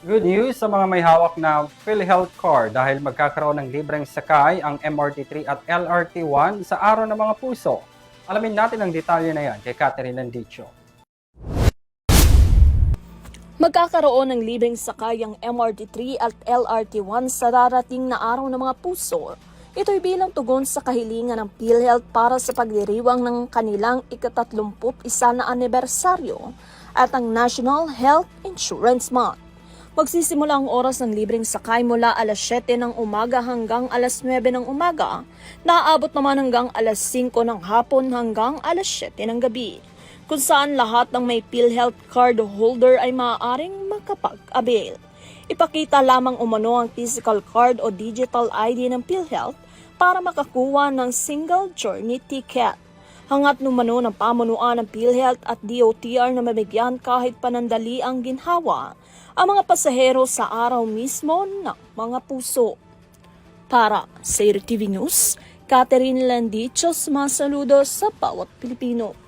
Good news sa mga may hawak na PhilHealth Card dahil magkakaroon ng libreng sakay ang MRT3 at LRT1 sa Araw ng Mga Puso. Alamin natin ang detalye na yan kay Catherine Landicho. Magkakaroon ng libreng sakay ang MRT3 at LRT1 sa darating na Araw ng Mga Puso. Ito'y bilang tugon sa kahilingan ng PhilHealth para sa pagdiriwang ng kanilang ika-31 na anibersaryo at ang National Health Insurance Month. Magsisimula ang oras ng libreng sakay mula alas 7 ng umaga hanggang alas 9 ng umaga, naaabot naman hanggang alas 5 ng hapon hanggang alas 7 ng gabi, kung saan lahat ng may PhilHealth card holder ay maaaring makapag-avail. Ipakita lamang umano ang physical card o digital ID ng PhilHealth para makakuha ng single journey ticket. Hangat numano ng pamunuan ng PhilHealth at DOTR na mabigyan kahit panandali ang ginhawa ang mga pasahero sa araw mismo ng mga puso. Para sa TV News, Catherine Landicho, sumasaludo sa bawat Pilipino.